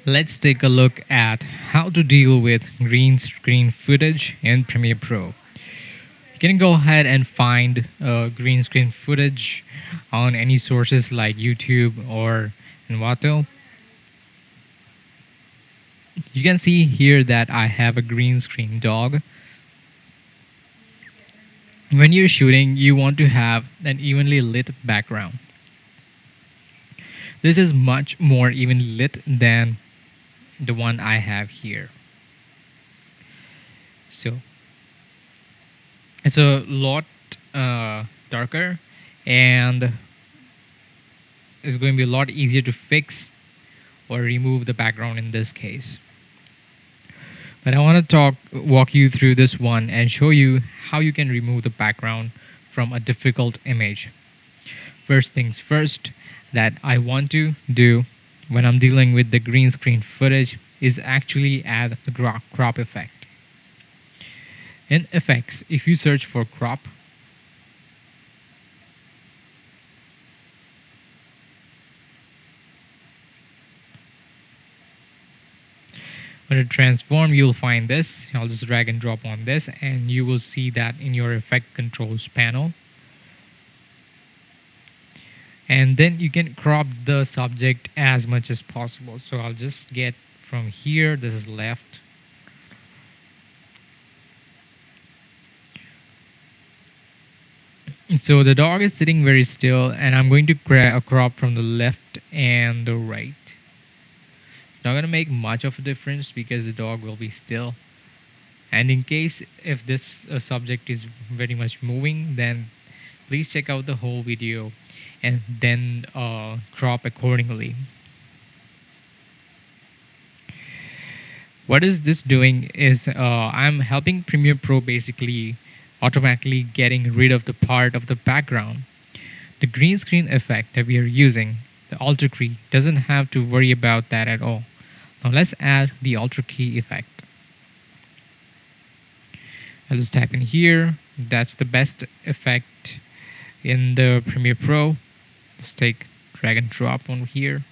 Let's take a look at how to deal with green screen footage in Premiere Pro. You can go ahead and find green screen footage on any sources like YouTube or Envato. You can see here that I have a green screen dog. When you're shooting, you want to have an evenly lit background. This is much more evenly lit than the one I have here. So it's a lot darker, and it's going to be a lot easier to fix or remove the background in this case. But I want to walk you through this one and show you how you can remove the background from a difficult image. First things first, that I want to do when I'm dealing with the green screen footage is actually add the crop effect. In effects, if you search for crop, when it transform, you'll find this. I'll just drag and drop on this, and you will see that in your effect controls panel. And then you can crop the subject as much as possible. So I'll just get from here, this is left. So the dog is sitting very still, and I'm going to crop from the left and the right. It's not going to make much of a difference because the dog will be still. And in case if this subject is very much moving, then please check out the whole video and then crop accordingly. What is this doing is I'm helping Premiere Pro basically automatically getting rid of the part of the background. The green screen effect that we are using, the Alt key, doesn't have to worry about that at all. Now let's add the Alt key effect. I'll just type in here. That's the best effect in the Premiere Pro. Let's take drag and drop on here.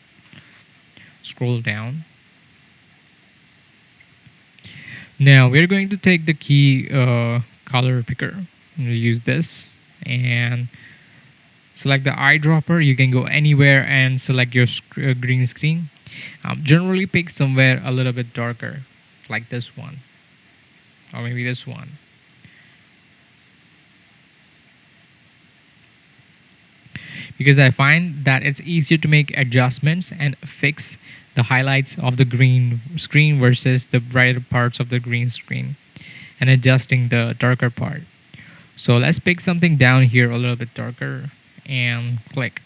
Scroll down. Now we're going to take the key color picker. We'll use this and select the eyedropper. You can go anywhere and select your green screen. Generally pick somewhere a little bit darker, like this one, or maybe this one. Because I find that it's easier to make adjustments and fix the highlights of the green screen versus the brighter parts of the green screen and adjusting the darker part. So let's pick something down here a little bit darker and click.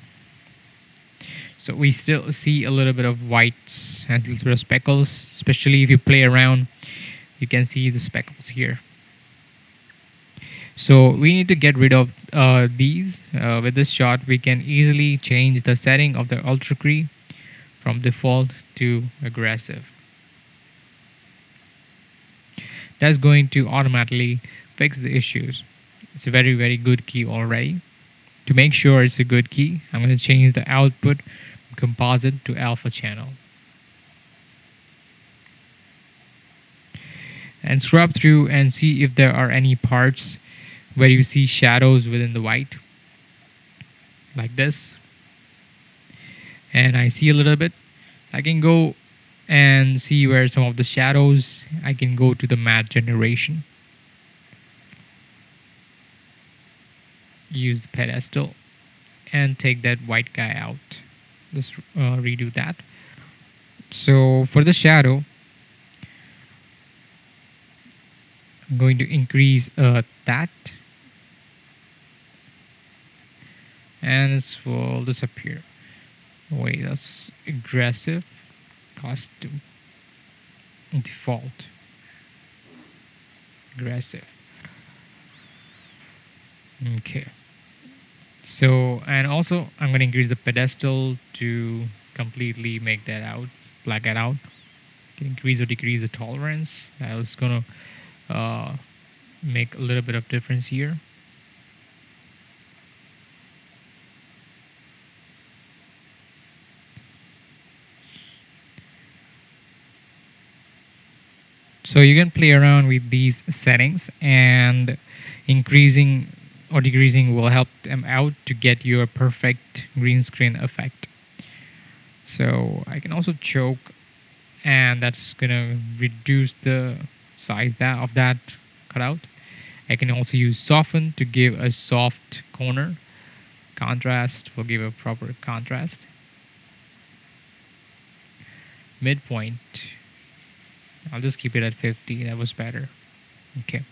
So we still see a little bit of whites and a little bit of speckles, especially if you play around, you can see the speckles here. So we need to get rid of these. With this shot, we can easily change the setting of the Alt key from default to aggressive. That's going to automatically fix the issues. It's a very, very good key already. To make sure it's a good key, I'm going to change the output from composite to alpha channel. And scrub through and see if there are any parts where you see shadows within the white, like this. And I see a little bit. I can go and see where some of the shadows. I can go to the matte generation. Use the pedestal and take that white guy out. Let's redo that. So for the shadow, I'm going to increase that, and it will disappear. Wait, that's aggressive. Custom default aggressive. Okay. So, and also I'm going to increase the pedestal to completely make that out, black it out. Can increase or decrease the tolerance. I was going to make a little bit of difference here. So you can play around with these settings, and increasing or decreasing will help them out to get your perfect green screen effect. So I can also choke, and that's gonna reduce the size of that cutout. I can also use soften to give a soft corner. Contrast will give a proper contrast. Midpoint, I'll just keep it at 50. That was better. Okay.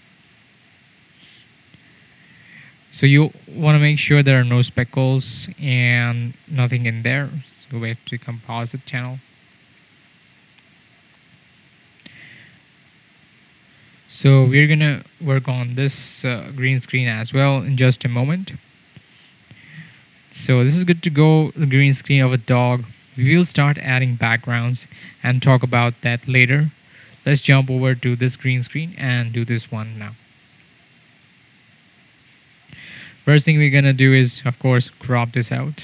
So you want to make sure there are no speckles and nothing in there. So we have to composite channel. So we're gonna work on this green screen as well in just a moment. So this is good to go, the green screen of a dog. We will start adding backgrounds and talk about that later. Let's jump over to this green screen and do this one now. First thing we're gonna do is, of course, crop this out.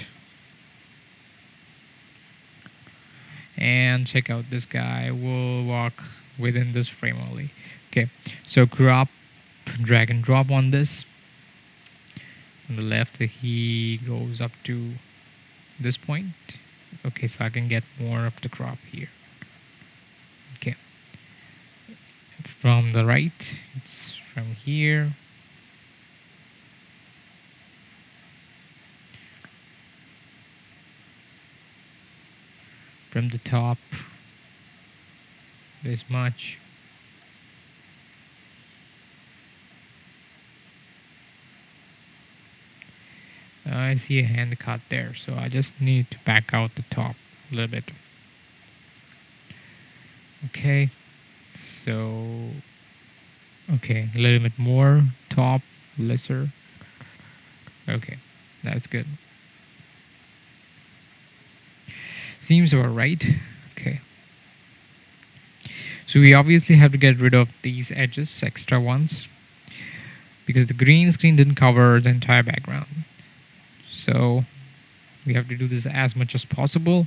And check out this guy. We'll walk within this frame only. Okay, so crop, drag and drop on this. On the left, he goes up to this point. Okay, so I can get more of the crop here. Okay. From the right, it's from here. From the top, this much. I see a hand cut there, so I just need to back out the top a little bit. Okay, so okay, a little bit more top, lesser. Okay, that's good. Seems alright. Okay. So we obviously have to get rid of these edges, extra ones, because the green screen didn't cover the entire background. So we have to do this as much as possible.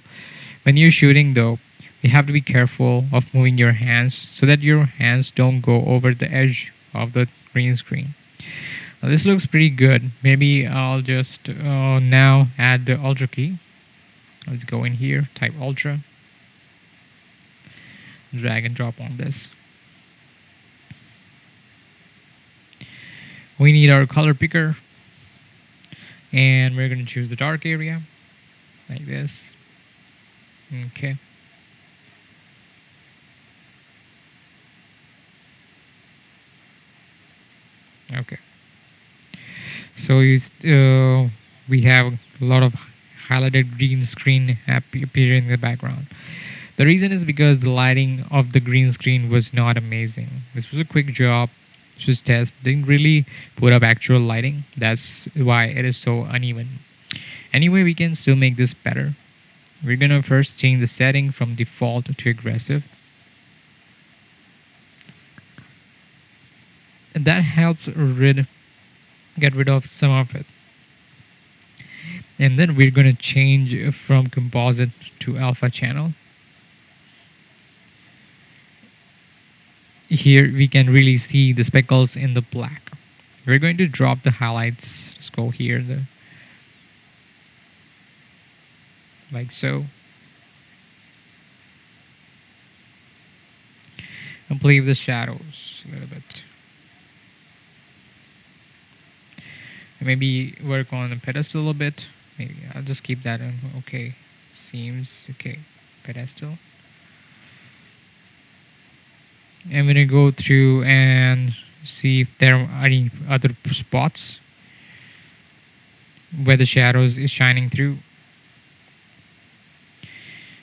When you're shooting though, you have to be careful of moving your hands so that your hands don't go over the edge of the green screen. Now, this looks pretty good. Maybe I'll just now add the Ultra key. Let's go in here, type Ultra, drag and drop on this. We need our color picker, and we're going to choose the dark area like this. Okay. Okay. So we have a lot of highlighted green screen appearing in the background. The reason is because the lighting of the green screen was not amazing. This was a quick job, just test. Didn't really put up actual lighting. That's why it is so uneven. Anyway, we can still make this better. We're gonna first change the setting from default to aggressive. And that helps get rid of some of it. And then we're going to change from composite to alpha channel. Here we can really see the speckles in the black. We're going to drop the highlights. Let's go here, like so. And play with the shadows a little bit. Maybe work on the pedestal a little bit. Maybe I'll just keep that in. Okay, seems okay. Pedestal. I'm gonna go through and see if there are any other spots where the shadows is shining through.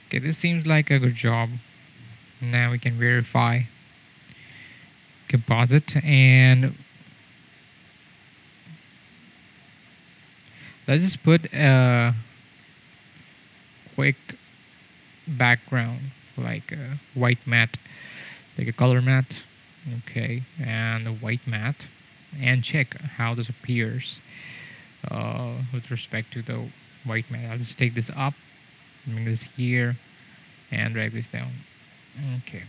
Okay, this seems like a good job. Now we can verify composite, and let's just put a quick background, like a white matte, like a color matte. Okay, and a white matte, and check how this appears with respect to the white matte. I'll just take this up, bring this here, and drag this down. Okay.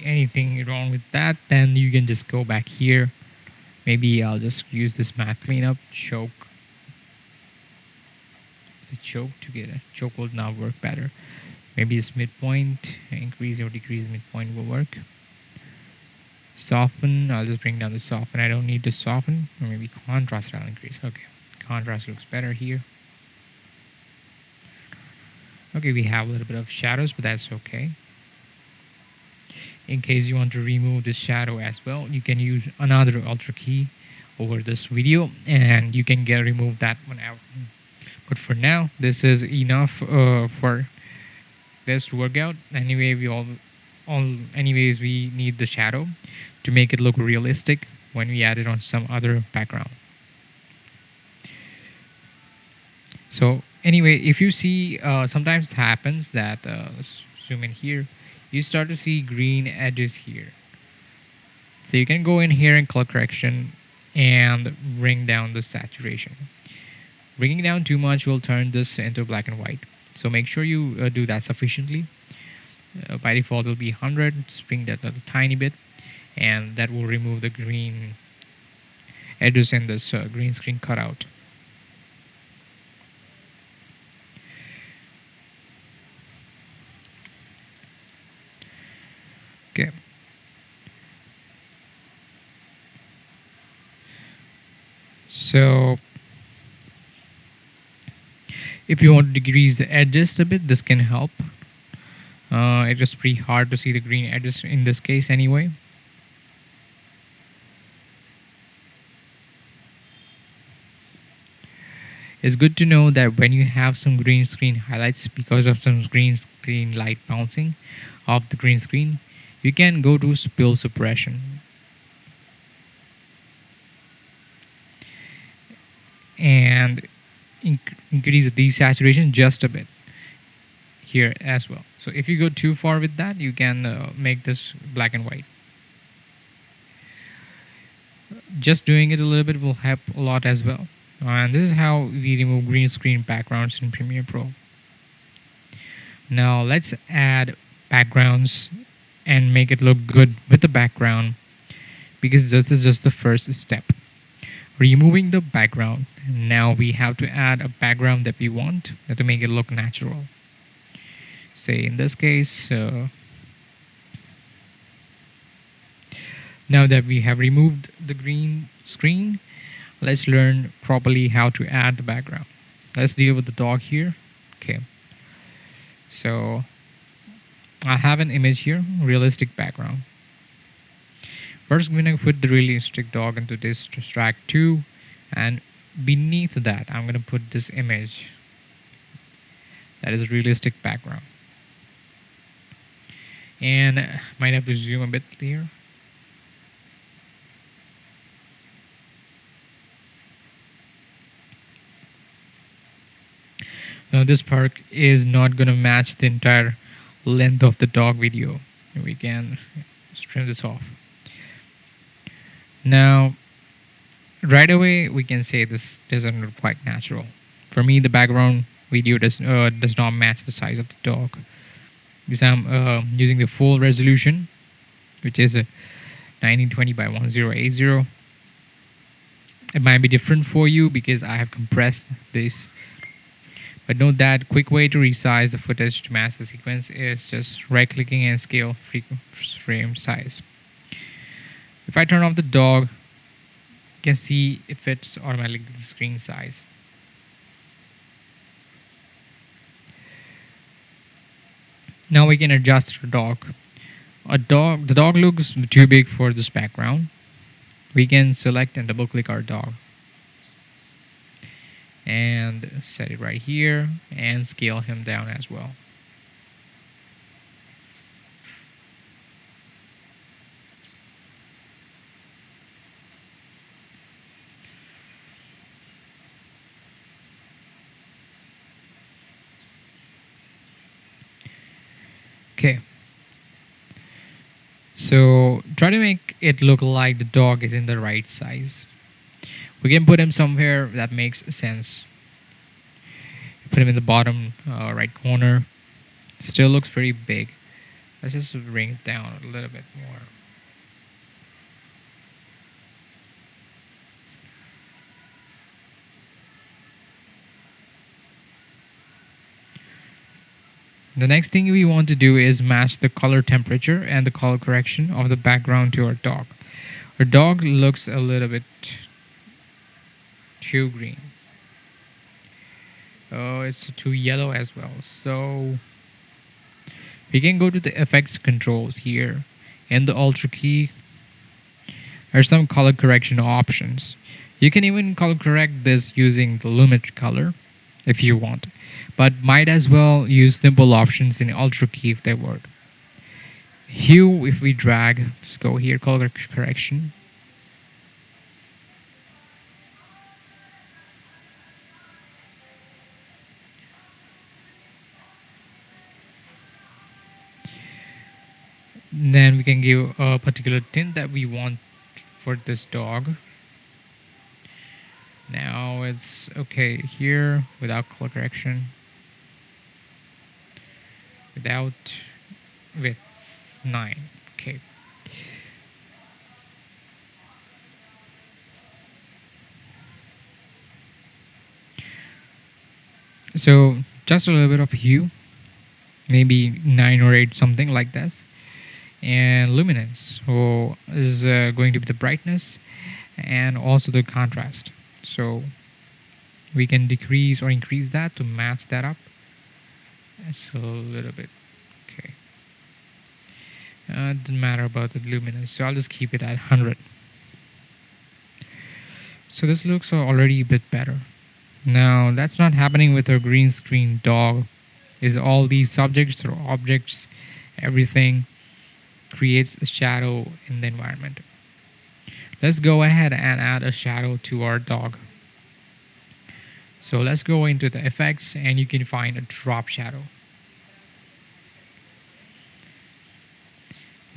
anything wrong with that, then you can just go back here. Maybe I'll just use this math cleanup choke. The choke to get a choke will now work better. Maybe this midpoint, increase or decrease midpoint will work. Soften, I'll just bring down the soften. I don't need to soften, or maybe contrast I'll increase. Okay, contrast looks better here. Okay, we have a little bit of shadows, but that's okay. In case you want to remove this shadow as well, you can use another Alt key over this video and you can remove that one out. But for now, this is enough for this to work out. Anyway, anyways, we need the shadow to make it look realistic when we add it on some other background. So anyway, if you see, sometimes it happens that, let's zoom in here, you start to see green edges here. So you can go in here and color correction and bring down the saturation. Bringing down too much will turn this into black and white. So make sure you do that sufficiently. By default it will be 100, just bring that a tiny bit, and that will remove the green edges in this green screen cutout. Okay. So if you want to decrease the edges a bit, this can help. It is pretty hard to see the green edges in this case anyway. It's good to know that when you have some green screen highlights because of some green screen light bouncing off the green screen, you can go to spill suppression. And increase the desaturation just a bit here as well. So if you go too far with that, you can make this black and white. Just doing it a little bit will help a lot as well. And this is how we remove green screen backgrounds in Premiere Pro. Now let's add backgrounds and make it look good with the background, because this is just the first step. Removing the background, now we have to add a background that we want to make it look natural. Say in this case, now that we have removed the green screen, let's learn properly how to add the background. Let's deal with the dog here. Okay, so I have an image here, realistic background. First, I'm going to put the realistic dog into this track 2, and beneath that I'm going to put this image that is realistic background. And might have to zoom a bit here. Now this part is not going to match the entire length of the dog video. We can trim this off. Now right away we can say this doesn't look quite natural. For me, the background video does not match the size of the dog, because I'm using the full resolution, which is a 1920 by 1080. It might be different for you because I have compressed this. But note that quick way to resize the footage to match the sequence is just right clicking and scale frame size. If I turn off the dog, you can see it fits automatically the screen size. Now we can adjust the dog. The dog looks too big for this background. We can select and double click our dog and set it right here and scale him down as well. Okay, so try to make it look like the dog is in the right size. We can put him somewhere that makes sense. Put him in the bottom right corner. Still looks very big. Let's just bring it down a little bit more. The next thing we want to do is match the color temperature and the color correction of the background to our dog. Our dog looks a little bit too green. Oh, it's too yellow as well. So we can go to the effects controls here. In the Alt key, there are some color correction options. You can even color correct this using the limit color if you want, but might as well use simple options in Alt key if they work. Hue, if we drag, just go here, color correction. Then we can give a particular tint that we want for this dog. Now it's okay here without color correction, without width 9. Okay. So just a little bit of hue, maybe 9 or 8, something like that. And luminance, so is going to be the brightness and also the contrast. So we can decrease or increase that to match that up. It's a little bit okay. It doesn't matter about the luminance, so I'll just keep it at 100. So this looks already a bit better. Now that's not happening with our green screen dog. Is all these subjects or objects, everything creates a shadow in the environment. Let's go ahead and add a shadow to our dog. So let's go into the effects and you can find a drop shadow.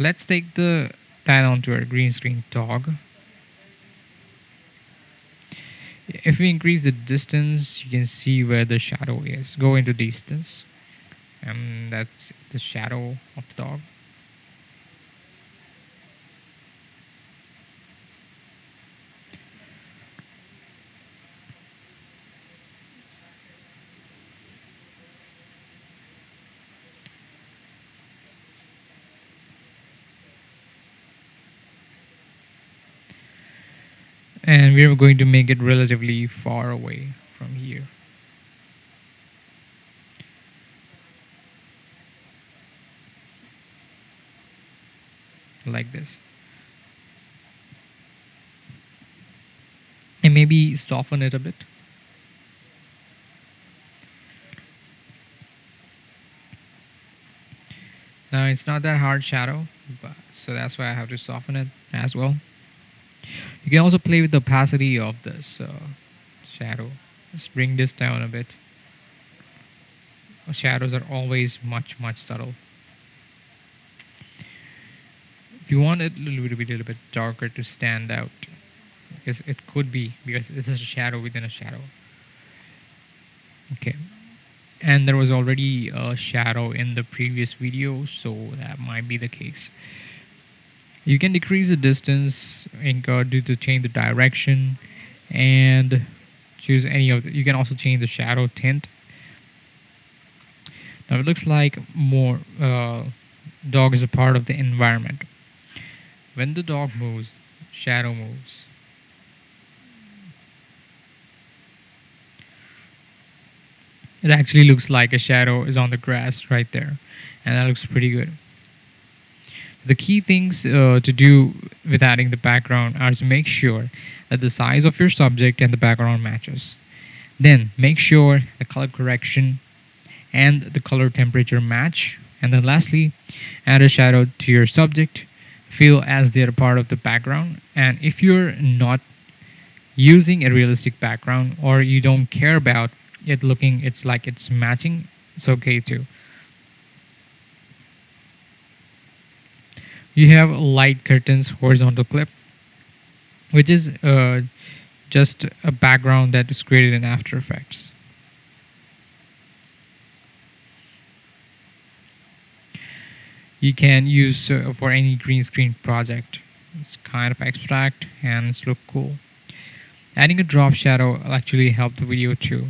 Let's take that onto our green screen dog. If we increase the distance, you can see where the shadow is. Go into distance, and that's the shadow of the dog. And we're going to make it relatively far away from here. Like this. And maybe soften it a bit. Now it's not that hard shadow, so that's why I have to soften it as well. You can also play with the opacity of this shadow. Let's bring this down a bit. Shadows are always much subtle. If you want it a little bit darker to stand out, because it could be, because it's a shadow within a shadow. Okay, and there was already a shadow in the previous video, so that might be the case. You can decrease the distance and do to change the direction and choose any of you can also change the shadow tint. Now it looks like more dog is a part of the environment. When the dog moves, shadow moves. It actually looks like a shadow is on the grass right there, and that looks pretty good. The key things to do with adding the background are to make sure that the size of your subject and the background matches. Then make sure the color correction and the color temperature match. And then lastly, add a shadow to your subject. Feel as they're part of the background. And if you're not using a realistic background or you don't care about it looking, it's like it's matching, it's okay too. You have light curtains horizontal clip, which is just a background that is created in After Effects. you can use for any green screen project. It's kind of abstract and it's look cool. Adding a drop shadow will actually help the video too.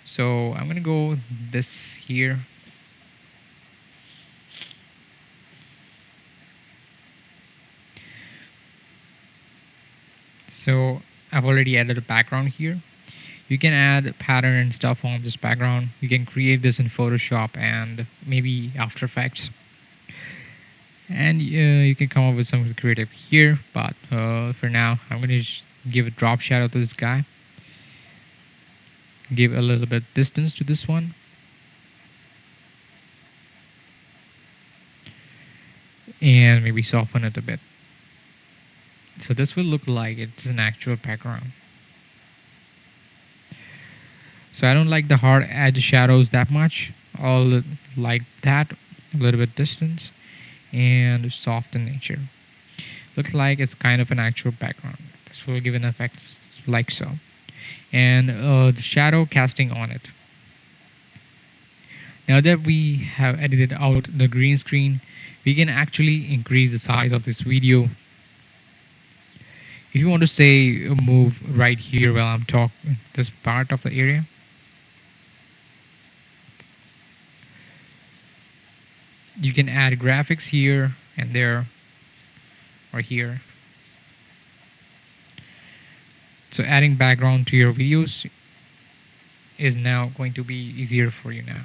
So I'm gonna go this here. So I've already added a background here. You can add pattern and stuff on this background. You can create this in Photoshop and maybe After Effects. And you can come up with something creative here, but for now I'm going to give a drop shadow to this guy, give a little bit distance to this one, and maybe soften it a bit. So this will look like it's an actual background. So I don't like the hard edge shadows that much. I'll like that, a little bit distance and soft in nature. Looks like it's kind of an actual background. This will give an effect like so. And the shadow casting on it. Now that we have edited out the green screen, we can actually increase the size of this video. If you want to say move right here while I'm talking this part of the area, you can add graphics here and there or here. So adding background to your videos is now going to be easier for you now.